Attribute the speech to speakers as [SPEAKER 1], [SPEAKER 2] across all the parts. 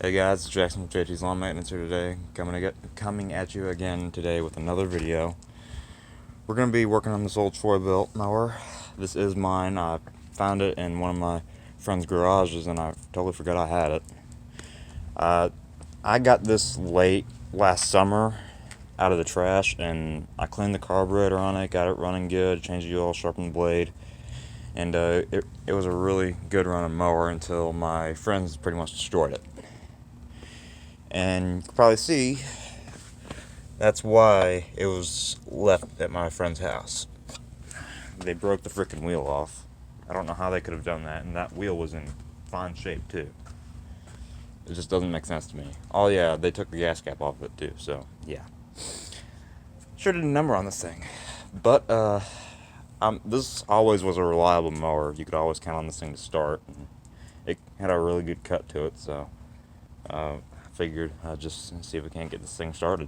[SPEAKER 1] Hey guys, it's Jackson with JT's Lawn Maintenance here today, coming at you again today with another video. We're going to be working on this old Troy-Bilt mower. This is mine. I found it in one of my friend's garages and I totally forgot I had it. I got this late last summer out of the trash, and I cleaned the carburetor on it, got it running good, changed the oil, sharpened the blade, and it was a really good running mower until my friends pretty much destroyed it. And you can probably see that's why it was left at my friend's house. They broke the freaking wheel off. I don't know how they could have done that, and that wheel was in fine shape too. It just doesn't make sense to me. Oh yeah, they took the gas cap off of it too, so yeah. Sure did a number on this thing. But this always was a reliable mower. You could always count on this thing to start. And it had a really good cut to it, so figured I'd just see if we can't get this thing started.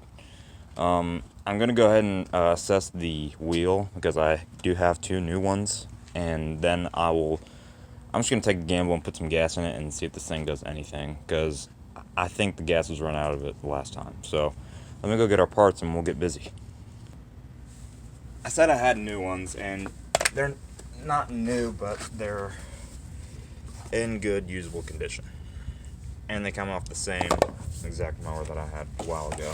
[SPEAKER 1] I'm going to go ahead and assess the wheel because I do have two new ones, and then I'm just going to take a gamble and put some gas in it and see if this thing does anything, because I think the gas was run out of it the last time. So let me go get our parts and we'll get busy. I said I had new ones, and they're not new, but they're in good usable condition. And they come off the same exact mower that I had a while ago.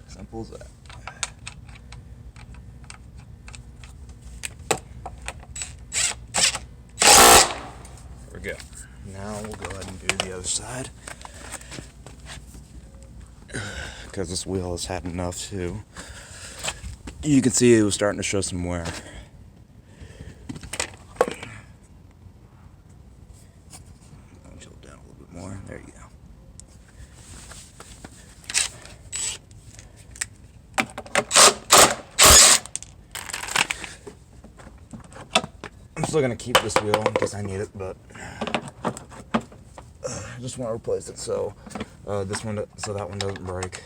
[SPEAKER 1] Simple as that. There we go. Now we'll go ahead and do the other side, because this wheel has had enough too. You can see it was starting to show some wear. Tilt it down a little bit more. There you go. I'm still gonna keep this wheel in case I need it, but I just want to replace it so that one doesn't break.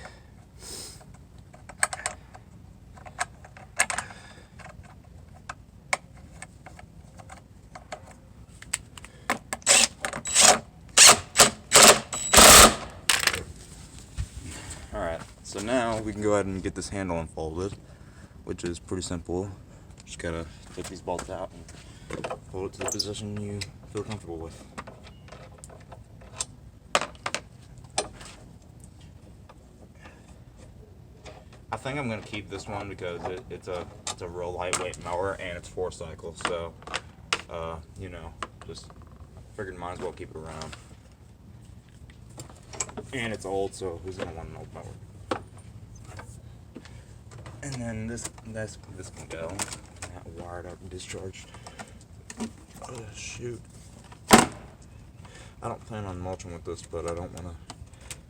[SPEAKER 1] Alright, so now we can go ahead and get this handle unfolded, which is pretty simple. Just gotta take these bolts out and hold it to the position you feel comfortable with. I think I'm gonna keep this one because it's a real lightweight mower and it's 4 cycles, so you know, just figured might as well keep it around. And it's old, so who's gonna want an old mower? And then this can go. That wired up and discharged. Oh shoot! I don't plan on mulching with this, but I don't want to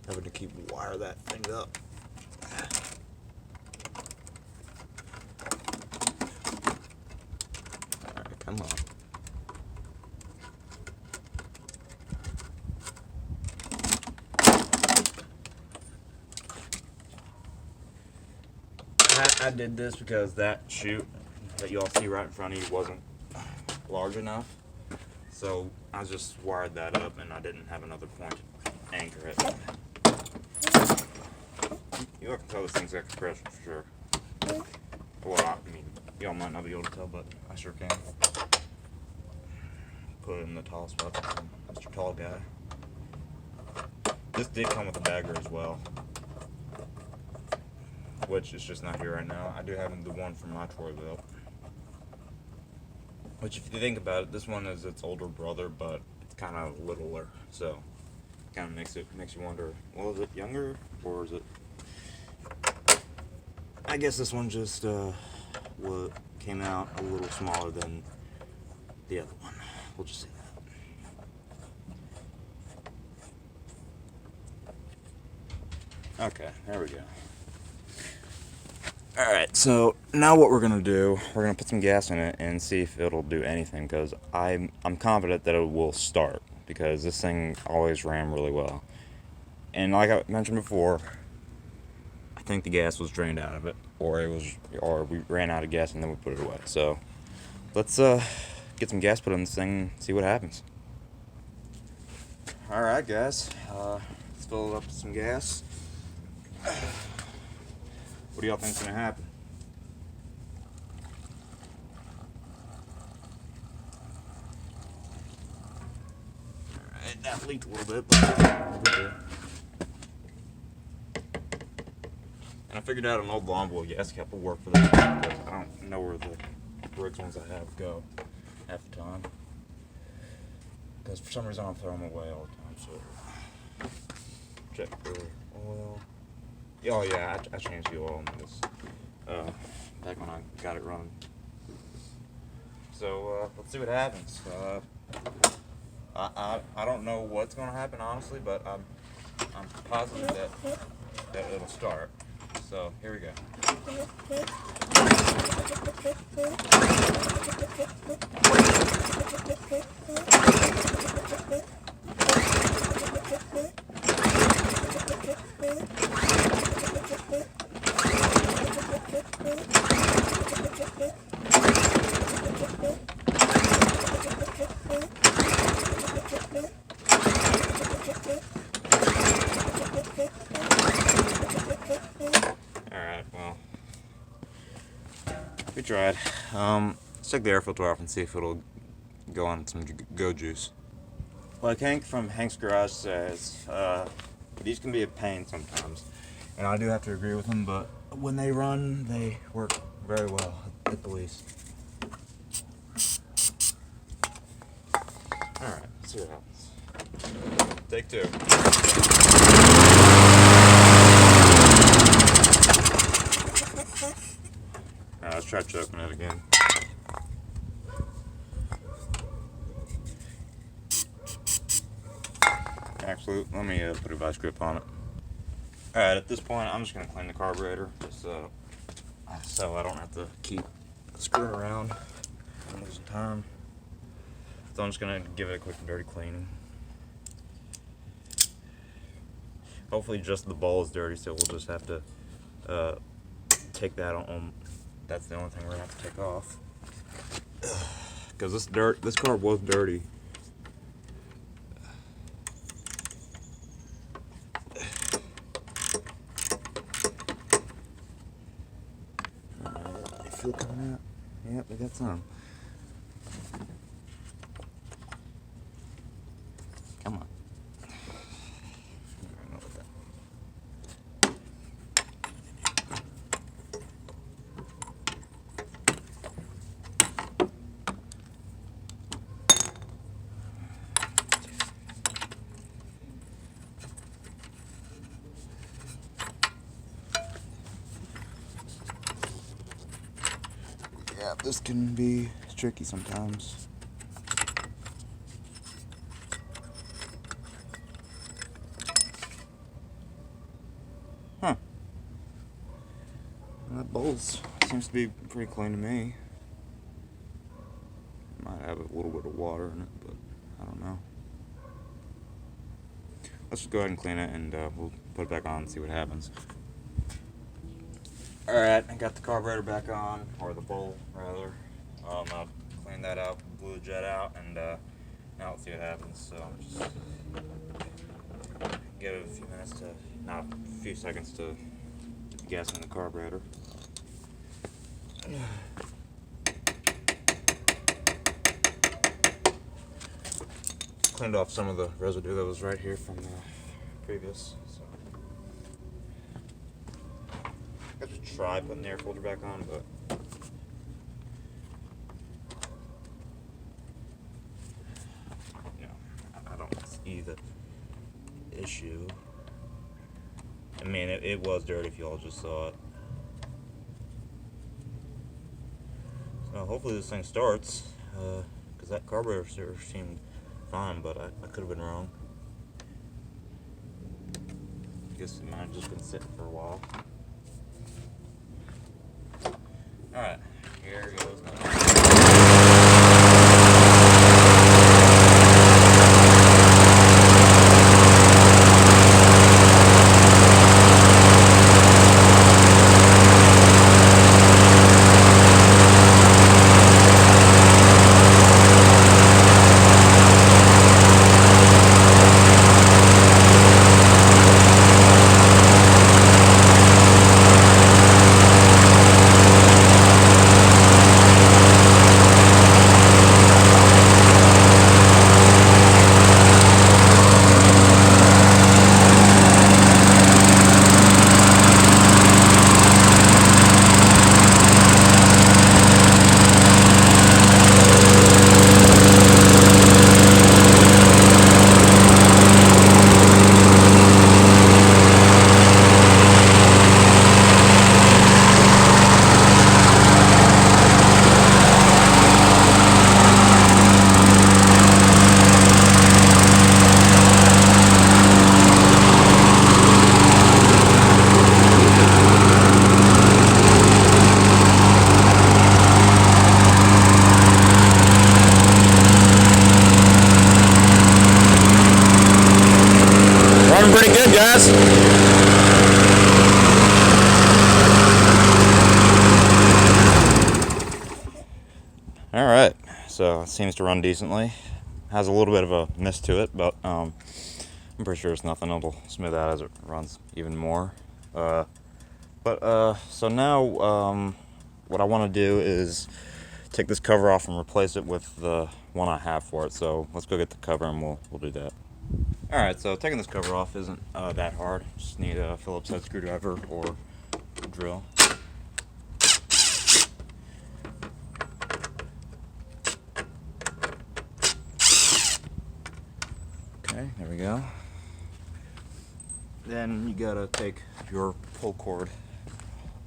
[SPEAKER 1] having to keep wire that thing up. All right, come on. I did this because that chute that you all see right in front of you wasn't large enough, so I just wired that up and I didn't have another point to anchor it. You all can tell this thing's got compression for sure. Well, I mean, y'all might not be able to tell, but I sure can. Put it in the tall spot, Mr. Tall Guy. This did come with a bagger as well, which is just not here right now. I do have the one from my Troy-Bilt, which, if you think about it, this one is its older brother, but it's kind of littler, so it kind of makes you wonder, well, is it younger, or is it? I guess this one just came out a little smaller than the other one. We'll just say that. Okay, there we go. Alright, so now what we're going to do, we're going to put some gas in it and see if it'll do anything, because I'm confident that it will start, because this thing always ran really well. And like I mentioned before, I think the gas was drained out of it. or we ran out of gas and then we put it away. So let's get some gas put in this thing and see what happens. All right, guys, let's fill it up with some gas. What do y'all think's gonna happen? Alright, that leaked a little bit, but we're good. And I figured out an old lawnmower gas cap will work for that because I don't know where the Briggs ones I have go half the time. Because for some reason I'm throwing them away all the time, so check for oil. Oh yeah, I changed the oil on this back when I got it running. So let's see what happens. I don't know what's gonna happen honestly, but I'm positive that it'll start. So here we go. We tried. Let's check the air filter off and see if it'll go on some go juice. Like Hank from Hank's Garage says, these can be a pain sometimes. And I do have to agree with him, but when they run, they work very well, at the least. Alright, let's see what happens. Take two. Let's try choking it again. Actually, let me put a vice grip on it. Alright, at this point, I'm just going to clean the carburetor just so I don't have to keep screwing around and losing time. So I'm just going to give it a quick and dirty cleaning. Hopefully just the bowl is dirty, so we'll just have to take that on. That's the only thing we're gonna have to take off. Because this carb was dirty. You feel coming out? Yep, we got some. Come on. Yeah, this can be tricky sometimes. Huh. That bowl seems to be pretty clean to me. Might have a little bit of water in it, but I don't know. Let's just go ahead and clean it and we'll put it back on and see what happens. Alright, I got the carburetor back on, or the bowl rather. I'll clean that out, blew the jet out, and now let's see what happens. So just give it a few minutes to, not a few seconds to get the gas in the carburetor. Cleaned off some of the residue that was right here from the previous. So. I just tried putting the air filter back on, but you know, I don't see the issue. I mean, it was dirty if you all just saw it. So hopefully this thing starts, because that carburetor seemed fine, but I could have been wrong. I guess it might have just been sitting for a while. Alright, here goes nothing. Alright, so it seems to run decently. Has a little bit of a mist to it, but I'm pretty sure it's nothing. It'll smooth out as it runs even more. So now what I want to do is take this cover off and replace it with the one I have for it. So let's go get the cover and we'll do that. Alright, so taking this cover off isn't that hard. Just need a Phillips head screwdriver or a drill. Okay, there we go. Then you gotta take your pull cord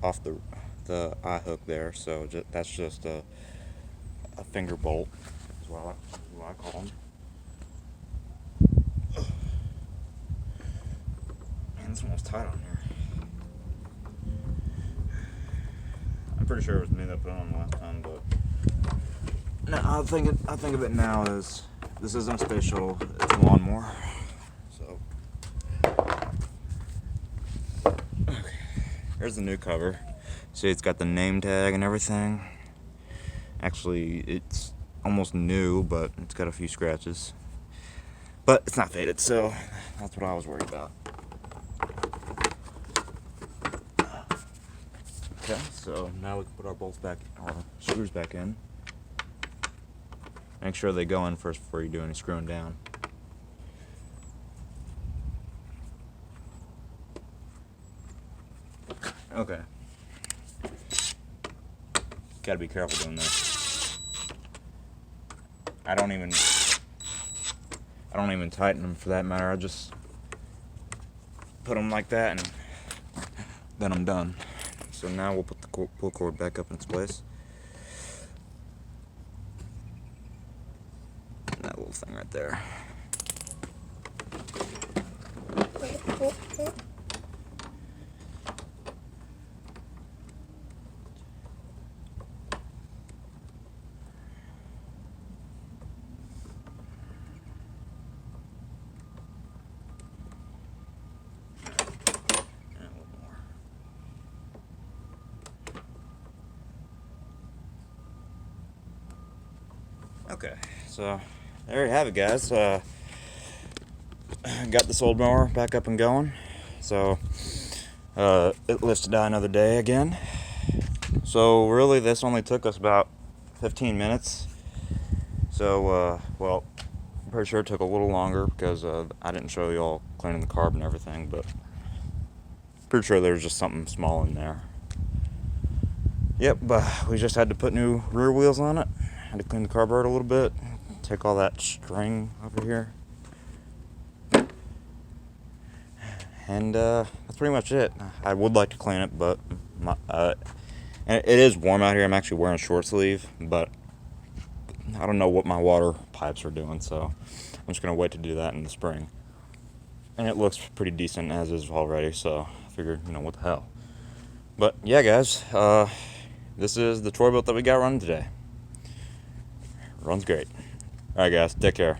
[SPEAKER 1] off the eye hook there. So that's just a finger bolt, is what I call them. Man, this one was tight on here. I'm pretty sure it was me that put it on the last time, but no, I think of it now as this isn't a space shuttle; it's a lawnmower. So, okay, here's the new cover. See, it's got the name tag and everything. Actually, it's almost new, but it's got a few scratches. But it's not faded, so that's what I was worried about. Okay, so now we can put our bolts back, our screws back in. Make sure they go in first before you do any screwing down. Okay. Gotta be careful doing this. I don't even tighten them for that matter. I just put them like that and then I'm done. So now we'll put the pull cord back up in its place. That little thing right there. Okay, so there you have it, guys. Got this old mower back up and going. So it lives to die another day again. So really, this only took us about 15 minutes. So well, I'm pretty sure it took a little longer because I didn't show you all cleaning the carb and everything, but pretty sure there was just something small in there. Yep, but we just had to put new rear wheels on it. Had to clean the carburetor a little bit, take all that string over here, and that's pretty much it. I would like to clean it, but and it is warm out here. I'm actually wearing a short sleeve, but I don't know what my water pipes are doing, so I'm just gonna wait to do that in the spring. And it looks pretty decent as is already, so I figured, what the hell. But yeah, guys, this is the toy boat that we got running today. Runs great. Alright guys, take care.